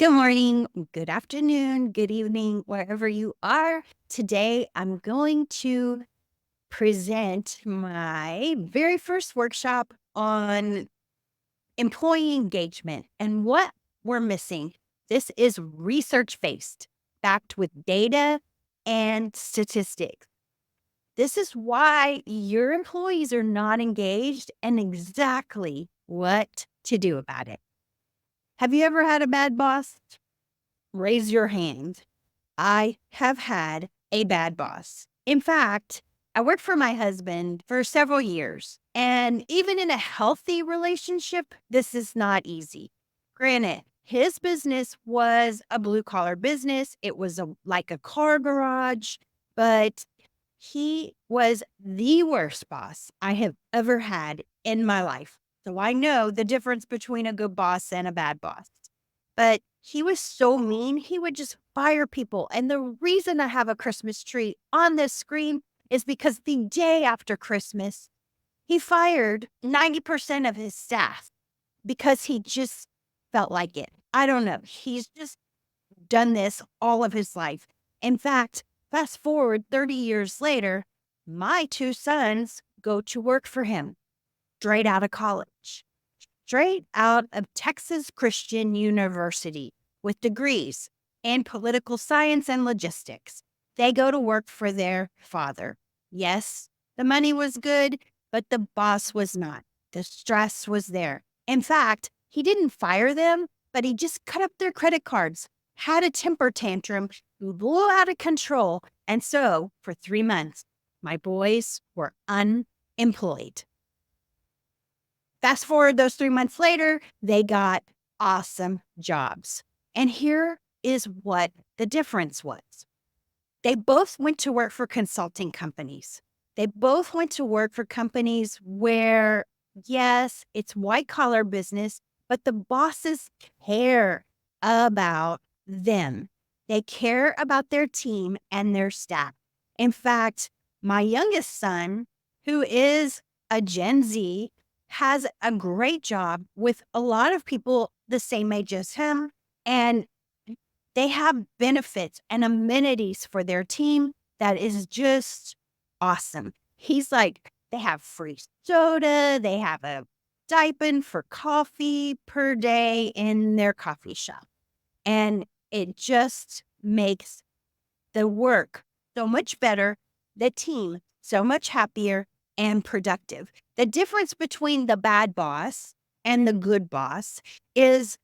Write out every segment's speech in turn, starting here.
Good morning, good afternoon, good evening, wherever you are. Today, I'm going to present my very first workshop on employee engagement and what we're missing. This is research-based, backed with data and statistics. This is why your employees are not engaged and exactly what to do about it. Have you ever had a bad boss? Raise your hand. I have had a bad boss. In fact, I worked for my husband for several years, and even in a healthy relationship, this is not easy. Granted, his business was a blue collar business. It was like a car garage, but he was the worst boss I have ever had in my life. So I know the difference between a good boss and a bad boss. But he was so mean, he would just fire people. And the reason I have a Christmas tree on this screen is because the day after Christmas, he fired 90% of his staff because he just felt like it. I don't know. He's just done this all of his life. In fact, fast forward 30 years later, my two sons go to work for him straight out of college, straight out of Texas Christian University with degrees in political science and logistics. They go to work for their father. Yes, the money was good, but the boss was not. The stress was there. In fact, he didn't fire them, but he just cut up their credit cards, had a temper tantrum, blew out of control. And so for 3 months, my boys were unemployed. Fast forward those 3 months later, they got awesome jobs. And here is what the difference was. They both went to work for consulting companies. They both went to work for companies where, yes, it's white collar business, but the bosses care about them. They care about their team and their staff. In fact, my youngest son, who is a Gen Z, has a great job with a lot of people the same age as him. And they have benefits and amenities for their team that is just awesome. He's like, they have free soda, they have a stipend for coffee per day in their coffee shop. And it just makes the work so much better, the team so much happier and productive. The difference between the bad boss and the good boss is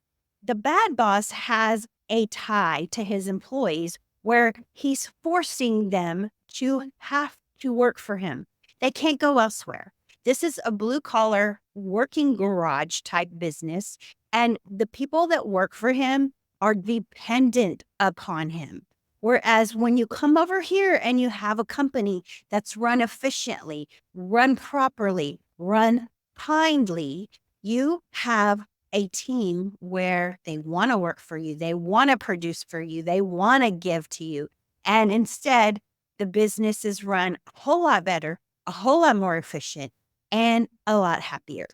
the bad boss has a tie to his employees where he's forcing them to have to work for him. They can't go elsewhere. This is a blue collar working garage type business, and the people that work for him are dependent upon him. Whereas when you come over here and you have a company that's run efficiently, run properly, run kindly, you have a team where they want to work for you, they want to produce for you, they want to give to you. And instead, the business is run a whole lot better, a whole lot more efficient, and a lot happier.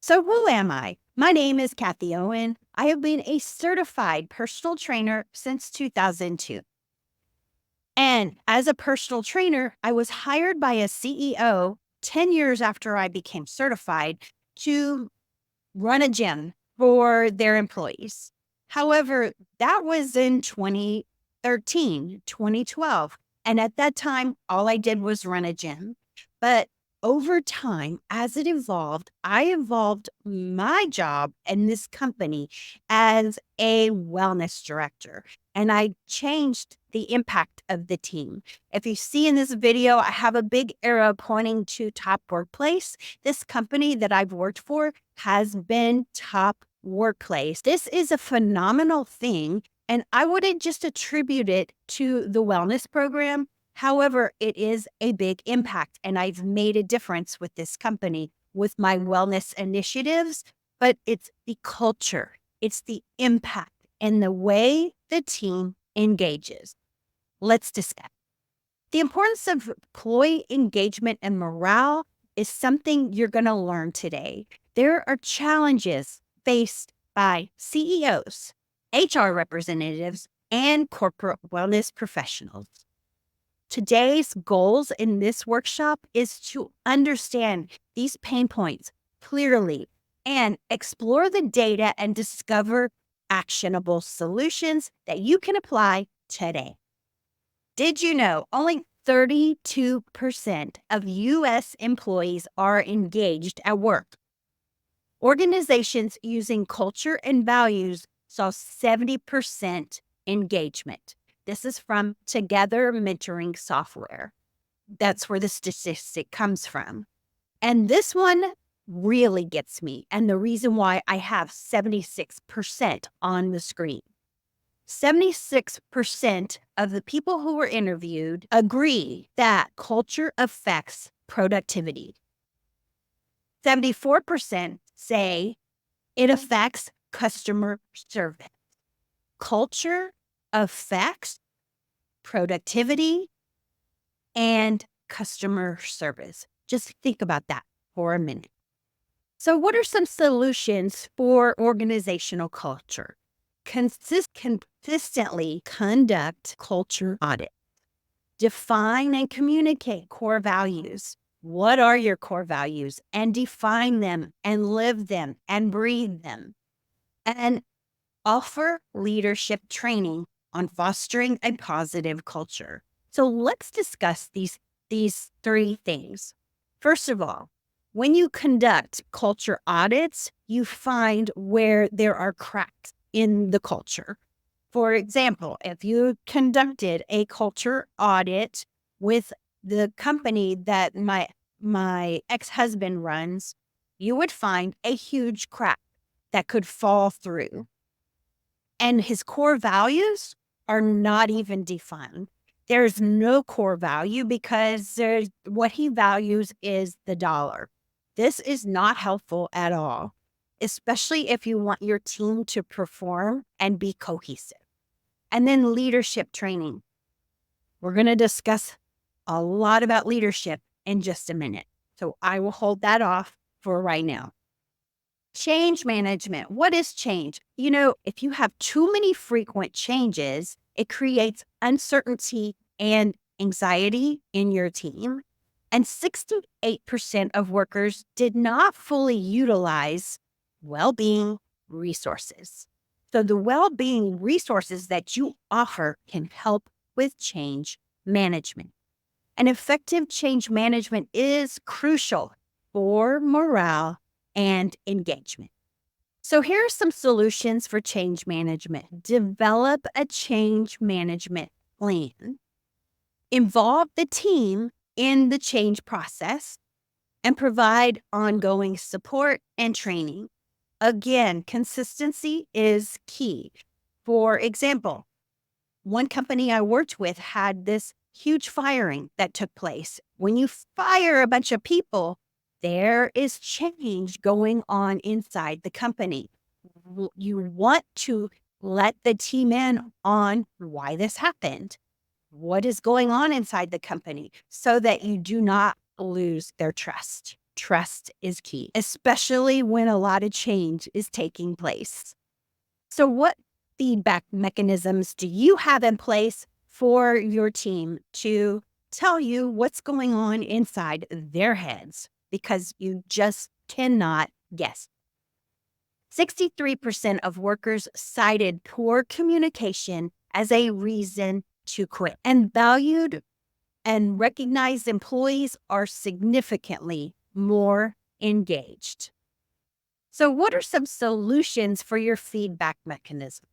So who am I? My name is Kathie Owen. I have been a certified personal trainer since 2002. And as a personal trainer, I was hired by a CEO 10 years after I became certified to run a gym for their employees. However, that was in 2013, 2012. And at that time, all I did was run a gym. But over time, as it evolved, I evolved my job in this company as a wellness director. And I changed the impact of the team. If you see in this video, I have a big arrow pointing to top workplace. This company that I've worked for has been top workplace. This is a phenomenal thing, and I wouldn't just attribute it to the wellness program. However, it is a big impact, and I've made a difference with this company with my wellness initiatives, but it's the culture, it's the impact, and the way the team engages. Let's discuss. The importance of employee engagement and morale is something you're going to learn today. There are challenges faced by CEOs HR representatives, and corporate wellness professionals. Today's goals in this workshop is to understand these pain points clearly and explore the data and discover actionable solutions that you can apply today. Did you know only 32% of U.S. employees are engaged at work? Organizations using culture and values saw 70% engagement. This is from Together Mentoring Software. That's where the statistic comes from. And this one really gets me. And the reason why I have 76% on the screen. 76% of the people who were interviewed agree that culture affects productivity. 74% say it affects customer service. Culture affects productivity and customer service. Just think about that for a minute. So, what are some solutions for organizational culture? Consistently conduct culture audit. Define and communicate core values. What are your core values? And define them and live them and breathe them. And offer leadership training on fostering a positive culture. So let's discuss these three things. First of all, when you conduct culture audits, you find where there are cracks in the culture. For example, if you conducted a culture audit with the company that my ex-husband runs, you would find a huge crack that could fall through. And his core values are not even defined. There's no core value because what he values is the dollar. This is not helpful at all, especially if you want your team to perform and be cohesive. And then leadership training. We're going to discuss a lot about leadership in just a minute. So I will hold that off for right now. Change management. What is change? You know, if you have too many frequent changes, it creates uncertainty and anxiety in your team. And 68% of workers did not fully utilize well-being resources. So the well-being resources that you offer can help with change management. And effective change management is crucial for morale and engagement. So here are some solutions for change management. Develop a change management plan. Involve the team in the change process and provide ongoing support and training. Again, consistency is key. For example, one company I worked with had this huge firing that took place. When you fire a bunch of people, there is change going on inside the company. You want to let the team in on why this happened, what is going on inside the company, so that you do not lose their trust. Trust is key, especially when a lot of change is taking place. So what feedback mechanisms do you have in place for your team to tell you what's going on inside their heads? Because you just cannot guess. 63% of workers cited poor communication as a reason to quit. And valued and recognized employees are significantly more engaged. So what are some solutions for your feedback mechanism?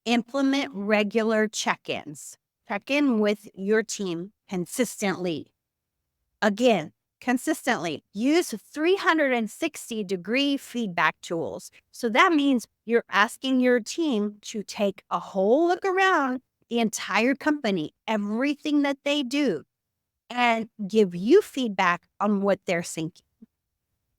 Implement regular check-ins. Check in with your team consistently. Again, consistently. Use 360-degree feedback tools. So that means you're asking your team to take a whole look around the entire company, everything that they do, and give you feedback on what they're thinking.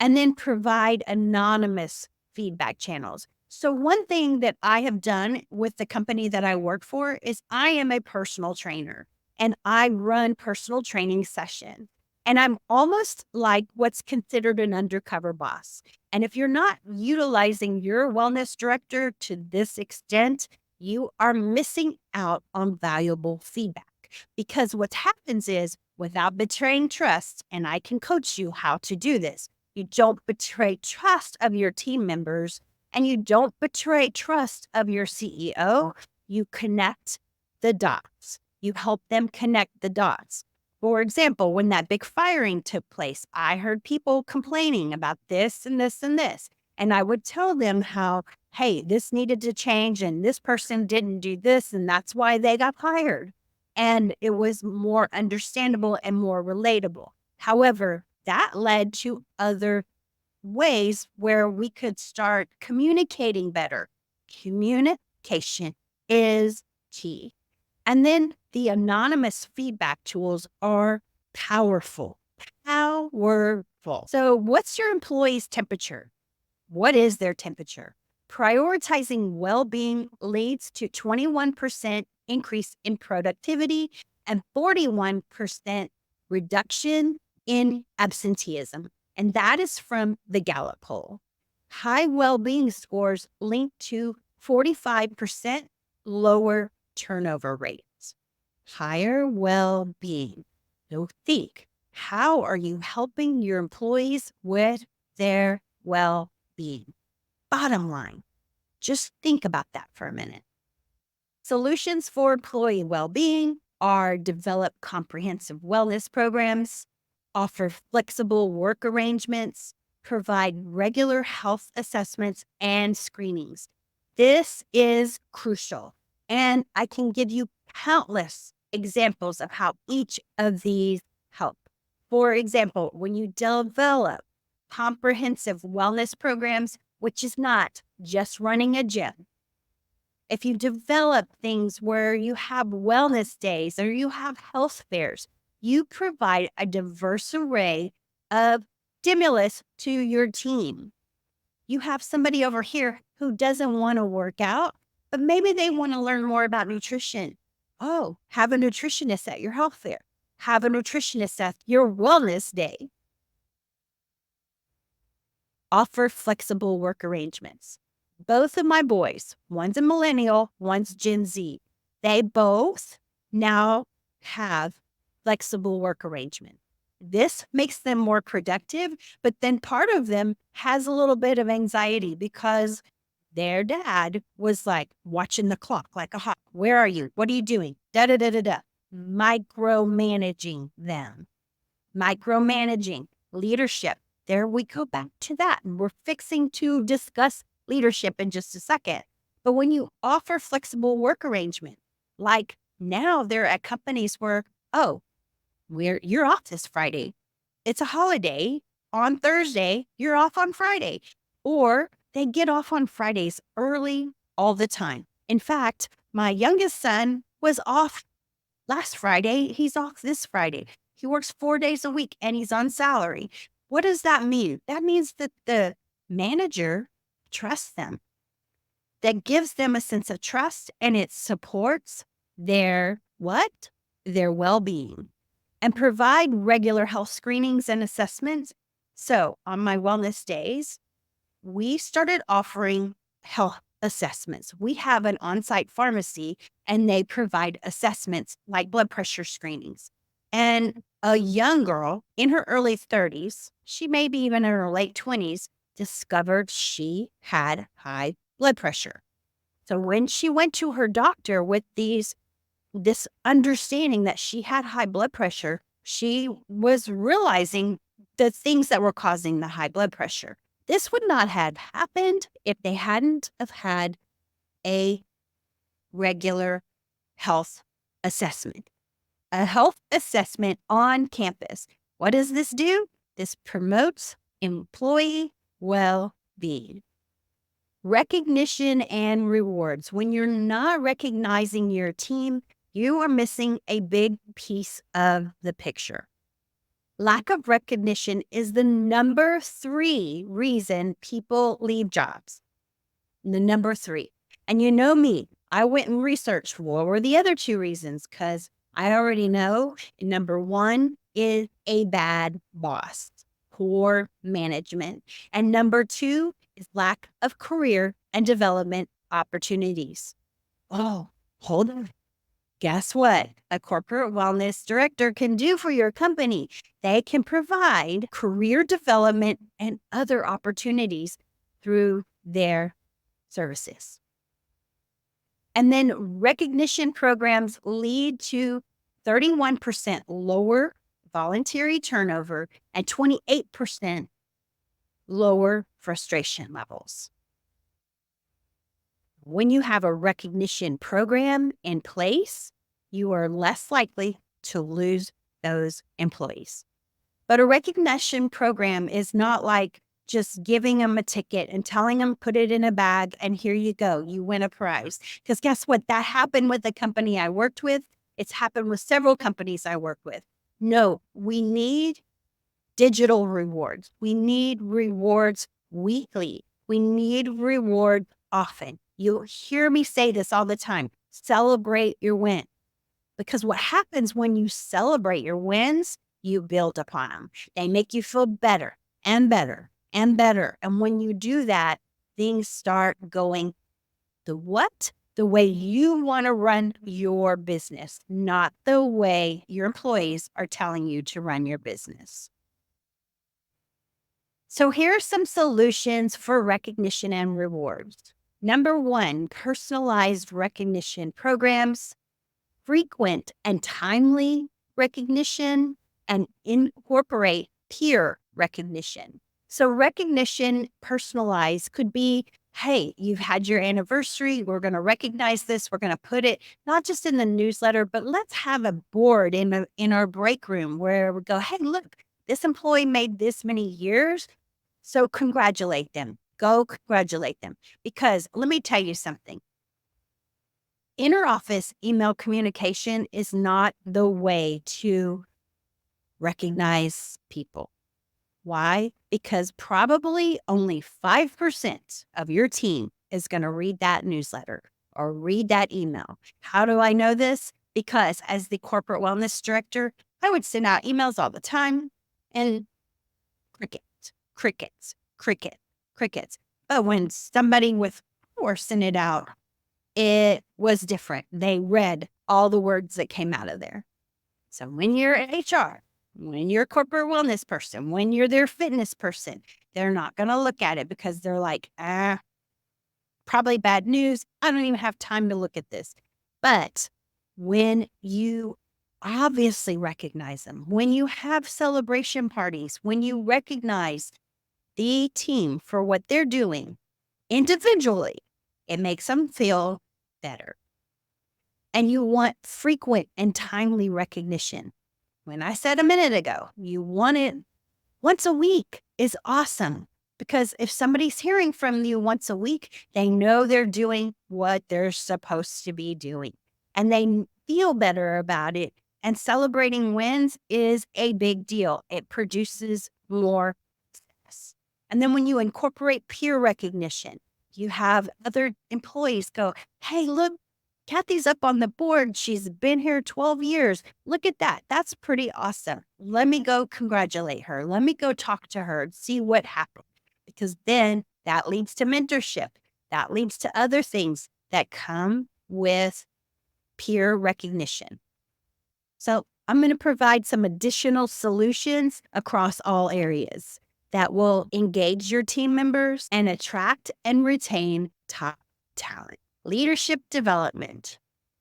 And then provide anonymous feedback channels. So one thing that I have done with the company that I work for is I am a personal trainer and I run personal training sessions. And I'm almost like what's considered an undercover boss. And if you're not utilizing your wellness director to this extent, you are missing out on valuable feedback. Because what happens is, without betraying trust, and I can coach you how to do this, you don't betray trust of your team members and you don't betray trust of your CEO. You connect the dots. You help them connect the dots. For example, when that big firing took place, I heard people complaining about this and this and this. And I would tell them how, hey, this needed to change and this person didn't do this and that's why they got fired. And it was more understandable and more relatable. However, that led to other ways where we could start communicating better. Communication is key. And then the anonymous feedback tools are powerful. Powerful. So, what's your employee's temperature? What is their temperature? Prioritizing well being leads to 21% increase in productivity and 41% reduction in absenteeism. And that is from the Gallup poll. High well being scores link to 45% lower turnover rates. Higher well being. So think, how are you helping your employees with their well being? Bottom line, just think about that for a minute. Solutions for employee well-being are develop comprehensive wellness programs, offer flexible work arrangements, provide regular health assessments and screenings. This is crucial, and I can give you countless examples of how each of these help. For example, when you develop comprehensive wellness programs, which is not just running a gym, if you develop things where you have wellness days or you have health fairs, you provide a diverse array of stimulus to your team. You have somebody over here who doesn't want to work out, but maybe they want to learn more about nutrition. Oh, have a nutritionist at your health fair. Have a nutritionist at your wellness day. Offer flexible work arrangements. Both of my boys, one's a millennial, one's Gen Z, they both now have flexible work arrangement. This makes them more productive, but then part of them has a little bit of anxiety because their dad was like watching the clock like a hawk. Where are you? What are you doing? Da da da da da. Micromanaging them. Micromanaging leadership. There we go back to that. And we're fixing to discuss leadership in just a second. But when you offer flexible work arrangement, like now they're at companies where, oh, you're off this Friday. It's a holiday on Thursday. You're off on Friday. Or they get off on Fridays early all the time. In fact, my youngest son was off last Friday. He's off this Friday. He works 4 days a week and he's on salary. What does that mean? That means that the manager trusts them. That gives them a sense of trust and it supports their what? Their well-being. And provide regular health screenings and assessments. So on my wellness days, we started offering health assessments. We have an on-site pharmacy and they provide assessments like blood pressure screenings. And a young girl in her early 30s, she may be even in her late 20s, discovered she had high blood pressure. So when she went to her doctor with this understanding that she had high blood pressure, she was realizing the things that were causing the high blood pressure. This would not have happened if they hadn't have had a regular health assessment. A health assessment on campus. What does this do? This promotes employee well-being. Recognition and rewards. When you're not recognizing your team, you are missing a big piece of the picture. Lack of recognition is the number 3 reason people leave jobs. The number 3. And you know me, I went and researched what were the other 2 reasons because I already know number 1 is a bad boss, poor management. And number two is lack of career and development opportunities. Oh, hold on. Guess what? A corporate wellness director can do for your company. They can provide career development and other opportunities through their services. And then recognition programs lead to 31% lower voluntary turnover and 28% lower frustration levels. When you have a recognition program in place, you are less likely to lose those employees. But a recognition program is not like just giving them a ticket and telling them, put it in a bag and here you go, you win a prize. Because guess what? That happened with the company I worked with. It's happened with several companies I work with. No, we need digital rewards. We need rewards weekly. We need reward often. You'll hear me say this all the time. Celebrate your win. Because what happens when you celebrate your wins, you build upon them. They make you feel better and better and better. And when you do that, things start going the what? The way you want to run your business, not the way your employees are telling you to run your business. So here are some solutions for recognition and rewards. Number one, personalized recognition programs, frequent and timely recognition, and incorporate peer recognition. So recognition personalized could be, hey, you've had your anniversary. We're going to recognize this. We're going to put it not just in the newsletter, but let's have a board in our break room where we go, hey, look, this employee made this many years. So congratulate them. Go congratulate them. Because let me tell you something. Interoffice email communication is not the way to recognize people. Why? Because probably only 5% of your team is going to read that newsletter or read that email. How do I know this? Because as the corporate wellness director, I would send out emails all the time and crickets. But when somebody with power sent it out, it was different. They read all the words that came out of there. So when you're HR, when you're a corporate wellness person, when you're their fitness person, they're not going to look at it because they're like, probably bad news. I don't even have time to look at this. But when you obviously recognize them, when you have celebration parties, when you recognize the team for what they're doing individually, it makes them feel better. And you want frequent and timely recognition. When I said a minute ago, you want it once a week is awesome. Because if somebody's hearing from you once a week, they know they're doing what they're supposed to be doing. And they feel better about it. And celebrating wins is a big deal. It produces more success. And then when you incorporate peer recognition, you have other employees go, hey, look, Kathie's up on the board. She's been here 12 years. Look at that. That's pretty awesome. Let me go congratulate her. Let me go talk to her and see what happened. Because then that leads to mentorship. That leads to other things that come with peer recognition. So I'm going to provide some additional solutions across all areas that will engage your team members and attract and retain top talent. Leadership development.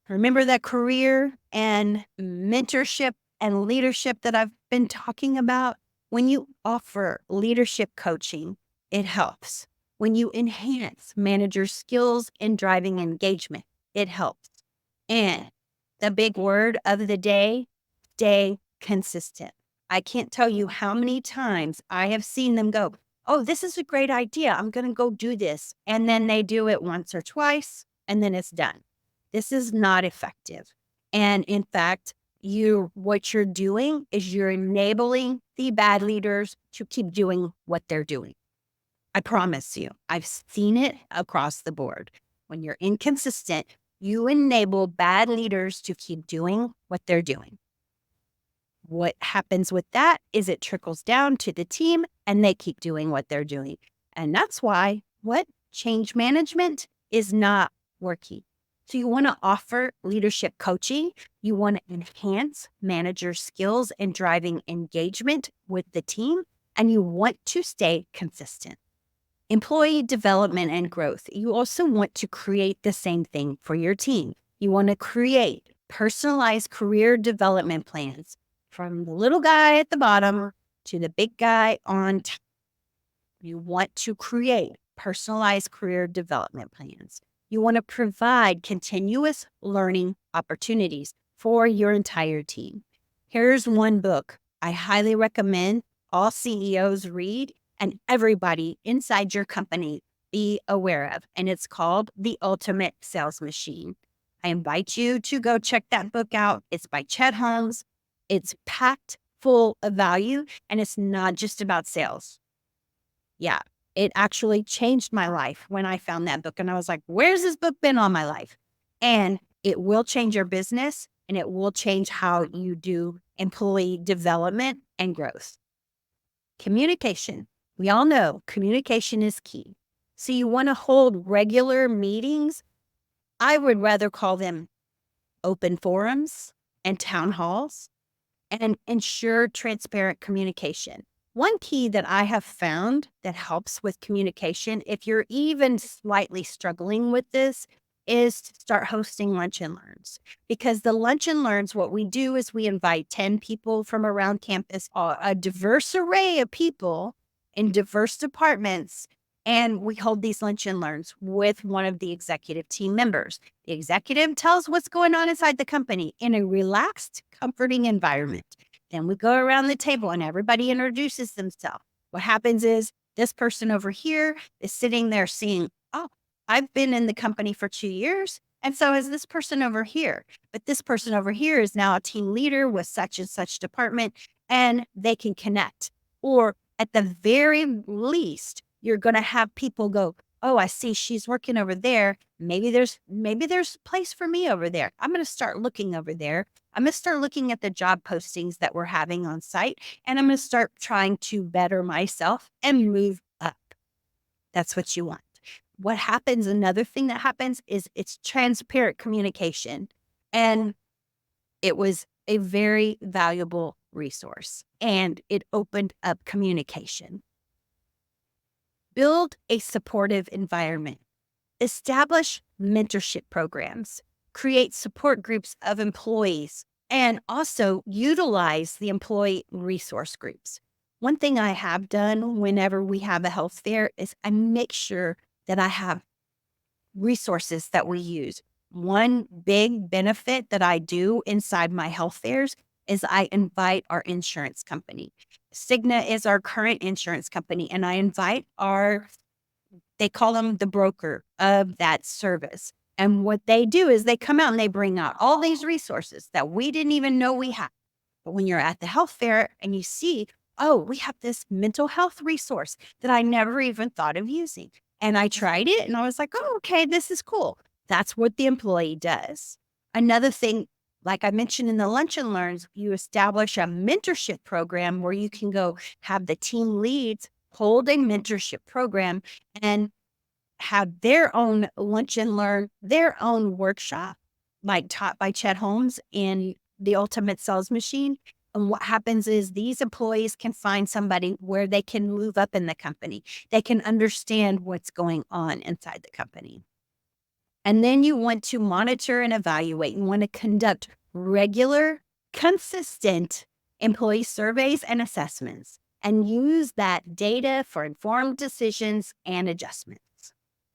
Remember that career and mentorship and leadership that I've been talking about? When you offer leadership coaching, it helps. When you enhance manager skills in driving engagement, it helps. And the big word of the day, stay consistent. I can't tell you how many times I have seen them go, oh, this is a great idea. I'm going to go do this. And then they do it once or twice, and then it's done. This is not effective. And in fact, what you're doing is you're enabling the bad leaders to keep doing what they're doing. I promise you, I've seen it across the board. When you're inconsistent, you enable bad leaders to keep doing what they're doing. What happens with that is it trickles down to the team and they keep doing what they're doing. And that's why what change management is not working. So you want to offer leadership coaching. You want to enhance manager skills and driving engagement with the team. And you want to stay consistent. Employee development and growth. You also want to create the same thing for your team. You want to create personalized career development plans from the little guy at the bottom to the big guy on top. You want to create personalized career development plans. You want to provide continuous learning opportunities for your entire team. Here's one book I highly recommend all CEOs read and everybody inside your company be aware of, and it's called The Ultimate Sales Machine. I invite you to go check that book out. It's by Chet Holmes. It's packed full of value, and it's not just about sales. Yeah, it actually changed my life when I found that book. And I was like, where's this book been all my life? And it will change your business and it will change how you do employee development and growth. Communication. We all know communication is key. So you want to hold regular meetings. I would rather call them open forums and town halls, and ensure transparent communication. One key that I have found that helps with communication, if you're even slightly struggling with this, is to start hosting lunch and learns. Because the lunch and learns, what we do is we invite 10 people from around campus, a diverse array of people in diverse departments, and we hold these lunch and learns with one of the executive team members. The executive tells what's going on inside the company in a relaxed, comforting environment. Then we go around the table and everybody introduces themselves. What happens is this person over here is sitting there seeing, oh, I've been in the company for 2 years. And so is this person over here. But this person over here is now a team leader with such and such department, and they can connect. Or at the very least, you're going to have people go, oh, I see she's working over there. Maybe there's a place for me over there. I'm going to start looking over there. I'm going to start looking at the job postings that we're having on site, and I'm going to start trying to better myself and move up. That's what you want. What happens, another thing that happens is it's transparent communication. And it was a very valuable resource, and it opened up communication. Build a supportive environment. Establish mentorship programs. Create support groups of employees, and also utilize the employee resource groups. One thing I have done whenever we have a health fair is I make sure that I have resources that we use. One big benefit that I do inside my health fairs is I invite our insurance company. Cigna is our current insurance company, and I invite they call them the broker of that service. And what they do is they come out and they bring out all these resources that we didn't even know we had. But when you're at the health fair and you see, oh, we have this mental health resource that I never even thought of using. And I tried it and I was like, oh, okay, this is cool. That's what the employee does. Another thing, like I mentioned in the Lunch and Learns, you establish a mentorship program where you can go have the team leads hold a mentorship program and have their own lunch and learn, their own workshop, like taught by Chet Holmes in The Ultimate Sales Machine. And what happens is these employees can find somebody where they can move up in the company. They can understand what's going on inside the company. And then you want to monitor and evaluate. You want to conduct regular, consistent employee surveys and assessments, and use that data for informed decisions and adjustments.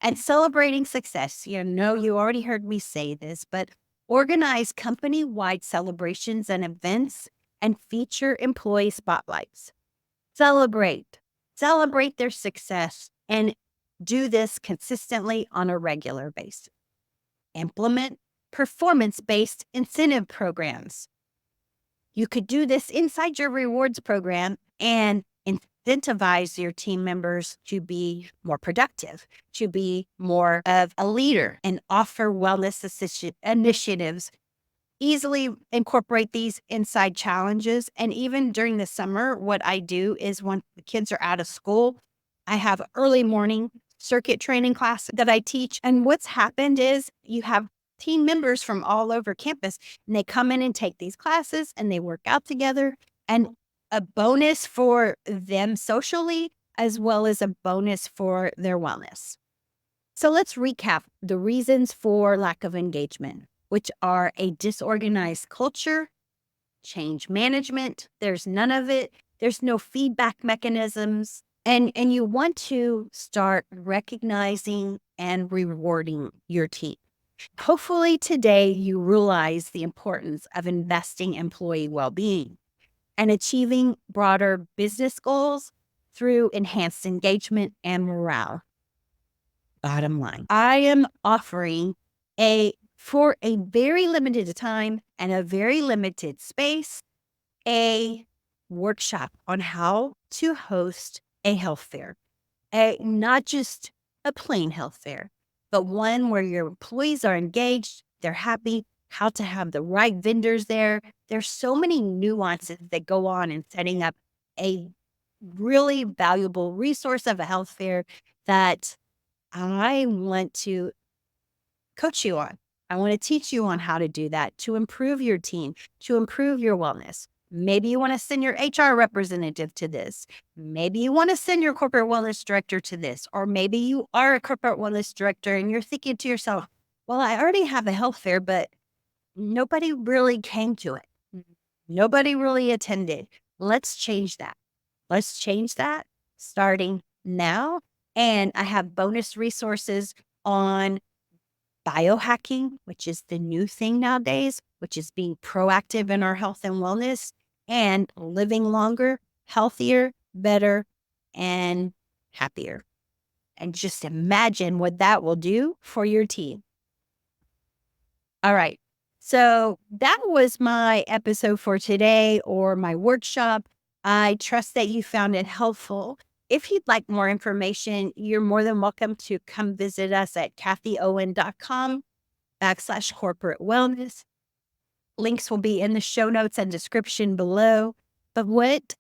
And celebrating success. You know, you already heard me say this, but organize company-wide celebrations and events and feature employee spotlights. Celebrate their success and do this consistently on a regular basis. Implement performance-based incentive programs. You could do this inside your rewards program and incentivize your team members to be more productive, to be more of a leader, and offer wellness initiatives easily incorporate these inside challenges. And even during the summer, what I do is when the kids are out of school, I have early morning circuit training class that I teach. And what's happened is you have team members from all over campus, and they come in and take these classes and they work out together. And a bonus for them socially, as well as a bonus for their wellness. So let's recap the reasons for lack of engagement, which are a disorganized culture, change management, there's none of it, there's no feedback mechanisms, and you want to start recognizing and rewarding your team. Hopefully today you realize the importance of investing employee well-being and achieving broader business goals through enhanced engagement and morale. Bottom line, I am offering for a very limited time and a very limited space, a workshop on how to host a health fair. Not just a plain health fair, but one where your employees are engaged, they're happy, how to have the right vendors there. There's so many nuances that go on in setting up a really valuable resource of a health fair that I want to coach you on. I want to teach you on how to do that to improve your team, to improve your wellness. Maybe you want to send your HR representative to this. Maybe you want to send your corporate wellness director to this. Or maybe you are a corporate wellness director and you're thinking to yourself, well, I already have a health fair, but nobody really came to it. Nobody really attended. Let's change that. Let's change that starting now. And I have bonus resources on biohacking, which is the new thing nowadays, which is being proactive in our health and wellness and living longer, healthier, better, and happier. And just imagine what that will do for your team. All right. So that was my episode for today or my workshop. I trust that you found it helpful. If you'd like more information, you're more than welcome to come visit us at kathieowen.com/corporate wellness. Links will be in the show notes and description below. But what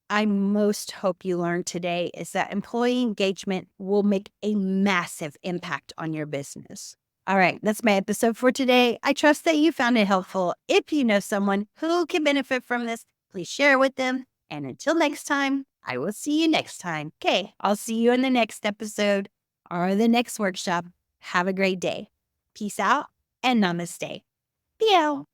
I most hope you learned today is that employee engagement will make a massive impact on your business. All right, that's my episode for today. I trust that you found it helpful. If you know someone who can benefit from this, please share with them. And until next time, I will see you next time. Okay, I'll see you in the next episode or the next workshop. Have a great day. Peace out and namaste. Be out.